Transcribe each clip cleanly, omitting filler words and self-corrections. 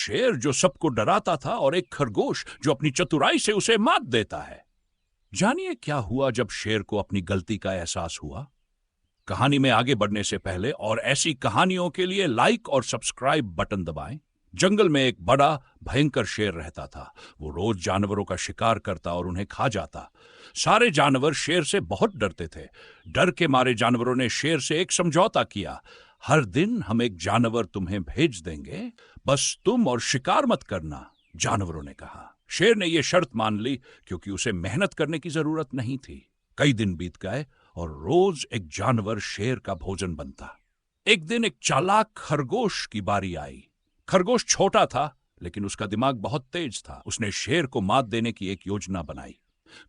शेर जो सबको डराता था और एक खरगोश जो अपनी चतुराई से उसे मात देता है। जानिए क्या हुआ जब शेर को अपनी गलती का एहसास हुआ। कहानी में आगे बढ़ने से पहले और ऐसी कहानियों के लिए लाइक और सब्सक्राइब बटन दबाएं। जंगल में एक बड़ा भयंकर शेर रहता था। वो रोज जानवरों का शिकार करता और उन्हें खा जाता। सारे जानवर शेर से बहुत डरते थे। डर के मारे जानवरों ने शेर से एक समझौता किया। हर दिन हम एक जानवर तुम्हें भेज देंगे, बस तुम और शिकार मत करना, जानवरों ने कहा। शेर ने यह शर्त मान ली क्योंकि उसे मेहनत करने की जरूरत नहीं थी। कई दिन बीत गए और रोज एक जानवर शेर का भोजन बनता। एक दिन एक चालाक खरगोश की बारी आई। खरगोश छोटा था लेकिन उसका दिमाग बहुत तेज था। उसने शेर को मात देने की एक योजना बनाई।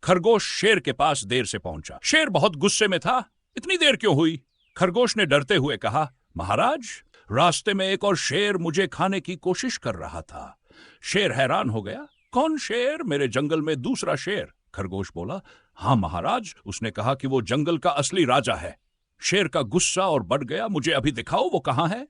खरगोश शेर के पास देर से पहुंचा। शेर बहुत गुस्से में था। इतनी देर क्यों हुई? खरगोश ने डरते हुए कहा, महाराज, रास्ते में एक और शेर मुझे खाने की कोशिश कर रहा था। शेर हैरान हो गया। कौन शेर? मेरे जंगल में दूसरा शेर। खरगोश बोला, हाँ महाराज, उसने कहा कि वो जंगल का असली राजा है। शेर का गुस्सा और बढ़ गया। मुझे अभी दिखाओ वो कहां है।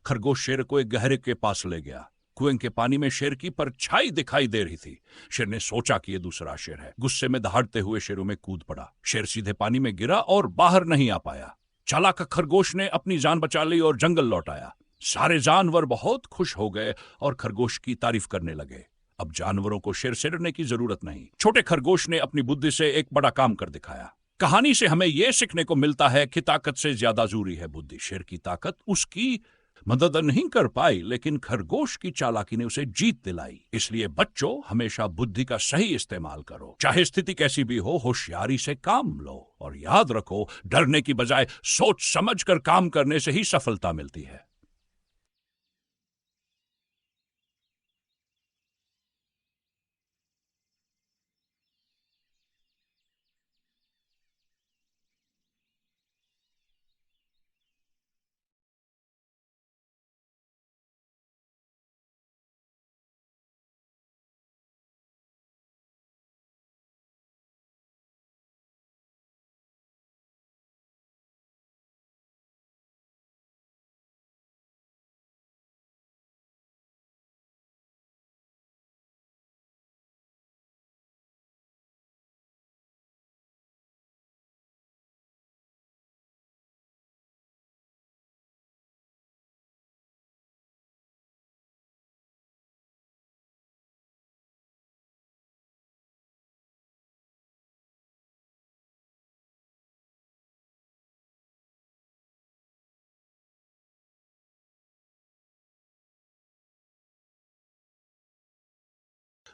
खरगोश शेर को एक गहरे के पास ले गया। कुएं के पानी में शेर की परछाई दिखाई दे रही थी। शेर ने सोचा कि यह दूसरा शेर है। गुस्से में दहाड़ते हुए शेरों में कूद पड़ा। शेर सीधे पानी में गिरा और बाहर नहीं आ पाया। चालाक खरगोश ने अपनी जान बचा ली और जंगल लौट आया। सारे जानवर बहुत खुश हो गए और खरगोश की तारीफ करने लगे। अब जानवरों को शेर से डरने की जरूरत नहीं। छोटे खरगोश ने अपनी बुद्धि से एक बड़ा काम कर दिखाया। कहानी से हमें यह सीखने को मिलता है कि ताकत से ज्यादा जरूरी है बुद्धि। शेर की ताकत उसकी मदद नहीं कर पाई, लेकिन खरगोश की चालाकी ने उसे जीत दिलाई। इसलिए बच्चों, हमेशा बुद्धि का सही इस्तेमाल करो। चाहे स्थिति कैसी भी हो, होशियारी से काम लो। और याद रखो, डरने की बजाय सोच समझकर काम करने से ही सफलता मिलती है।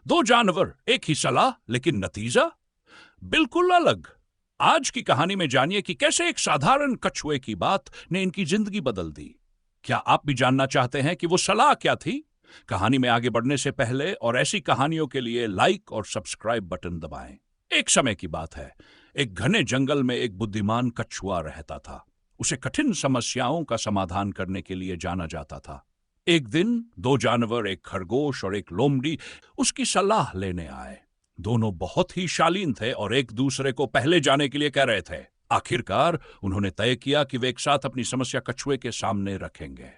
दो जानवर, एक ही सलाह, लेकिन नतीजा बिल्कुल अलग। आज की कहानी में जानिए कि कैसे एक साधारण कछुए की बात ने इनकी जिंदगी बदल दी। क्या आप भी जानना चाहते हैं कि वो सलाह क्या थी? कहानी में आगे बढ़ने से पहले और ऐसी कहानियों के लिए लाइक और सब्सक्राइब बटन दबाएं। एक समय की बात है। एक घने जंगल में एक बुद्धिमान कछुआ रहता था। उसे कठिन समस्याओं का समाधान करने के लिए जाना जाता था। एक दिन दो जानवर, एक खरगोश और एक लोमड़ी, उसकी सलाह लेने आए। दोनों बहुत ही शालीन थे और एक दूसरे को पहले जाने के लिए कह रहे थे। आखिरकार उन्होंने तय किया कि वे एक साथ अपनी समस्या कछुए के सामने रखेंगे।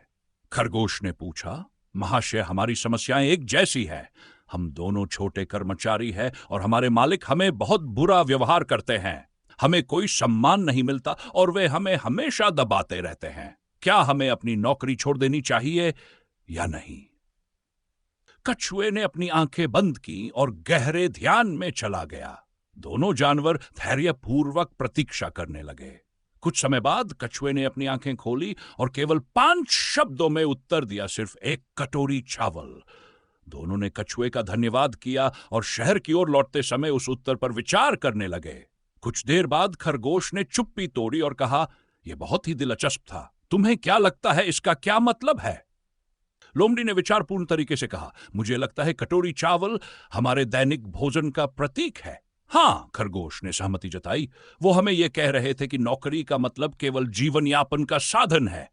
खरगोश ने पूछा, महाशय, हमारी समस्याएं एक जैसी है। हम दोनों छोटे कर्मचारी हैं और हमारे मालिक हमें बहुत बुरा व्यवहार करते हैं। हमें कोई सम्मान नहीं मिलता और वे हमें हमेशा दबाते रहते हैं। क्या हमें अपनी नौकरी छोड़ देनी चाहिए या नहीं? कछुए ने अपनी आंखें बंद की और गहरे ध्यान में चला गया। दोनों जानवर धैर्यपूर्वक प्रतीक्षा करने लगे। कुछ समय बाद कछुए ने अपनी आंखें खोली और केवल 5 शब्दों में उत्तर दिया, सिर्फ एक कटोरी चावल। दोनों ने कछुए का धन्यवाद किया और शहर की ओर लौटते समय उस उत्तर पर विचार करने लगे। कुछ देर बाद खरगोश ने चुप्पी तोड़ी और कहा, यह बहुत ही दिलचस्प था। तुम्हें क्या लगता है इसका क्या मतलब है? लोमड़ी ने विचारपूर्ण तरीके से कहा, मुझे लगता है कटोरी चावल हमारे दैनिक भोजन का प्रतीक है। हाँ, खरगोश ने सहमति जताई। वो हमें यह कह रहे थे कि नौकरी का मतलब केवल जीवन यापन का साधन है।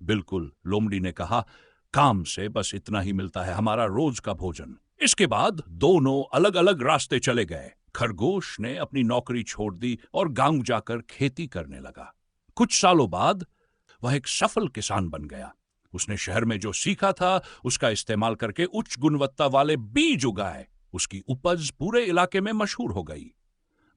बिल्कुल, लोमड़ी ने कहा, काम से बस इतना ही मिलता है, हमारा रोज का भोजन। इसके बाद दोनों अलग अलग रास्ते चले गए। खरगोश ने अपनी नौकरी छोड़ दी और गांव जाकर खेती करने लगा। कुछ सालों बाद वह एक सफल किसान बन गया। उसने शहर में जो सीखा था उसका इस्तेमाल करके उच्च गुणवत्ता वाले बीज उगाए। उसकी उपज पूरे इलाके में मशहूर हो गई।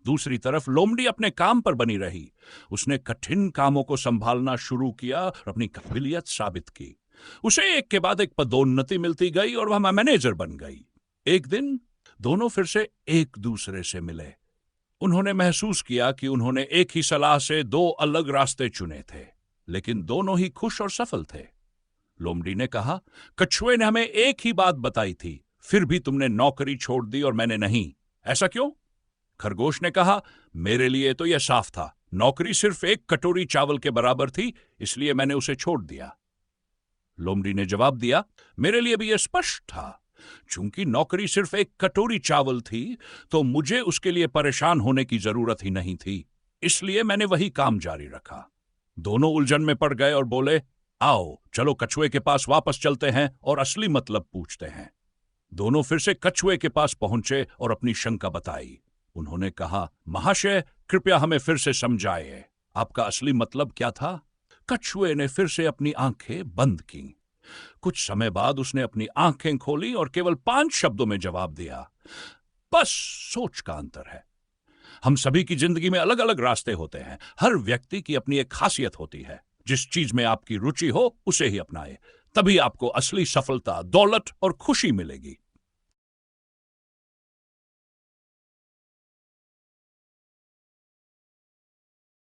दूसरी तरफ लोमड़ी अपने काम पर बनी रही। उसने कठिन कामों को संभालना शुरू किया और अपनी काबिलियत साबित की। उसे एक के बाद एक पदोन्नति मिलती गई और वह मैनेजर बन गई। एक दिन दोनों फिर से एक दूसरे से मिले। उन्होंने महसूस किया कि उन्होंने एक ही सलाह से दो अलग रास्ते चुने थे, लेकिन दोनों ही खुश और सफल थे। लोमड़ी ने कहा, कछुए ने हमें एक ही बात बताई थी, फिर भी तुमने नौकरी छोड़ दी और मैंने नहीं, ऐसा क्यों? खरगोश ने कहा, मेरे लिए तो यह साफ था, नौकरी सिर्फ एक कटोरी चावल के बराबर थी, इसलिए मैंने उसे छोड़ दिया। लोमड़ी ने जवाब दिया, मेरे लिए भी यह स्पष्ट था, चूंकि नौकरी सिर्फ एक कटोरी चावल थी तो मुझे उसके लिए परेशान होने की जरूरत ही नहीं थी, इसलिए मैंने वही काम जारी रखा। दोनों उलझन में पड़ गए और बोले, आओ चलो कछुए के पास वापस चलते हैं और असली मतलब पूछते हैं। दोनों फिर से कछुए के पास पहुंचे और अपनी शंका बताई। उन्होंने कहा, महाशय कृपया हमें फिर से समझाइए, आपका असली मतलब क्या था? कछुए ने फिर से अपनी आंखें बंद की। कुछ समय बाद उसने अपनी आंखें खोली और केवल 5 शब्दों में जवाब दिया, बस सोच का अंतर है। हम सभी की जिंदगी में अलग अलग रास्ते होते हैं। हर व्यक्ति की अपनी एक खासियत होती है। जिस चीज में आपकी रुचि हो उसे ही अपनाएं, तभी आपको असली सफलता, दौलत और खुशी मिलेगी।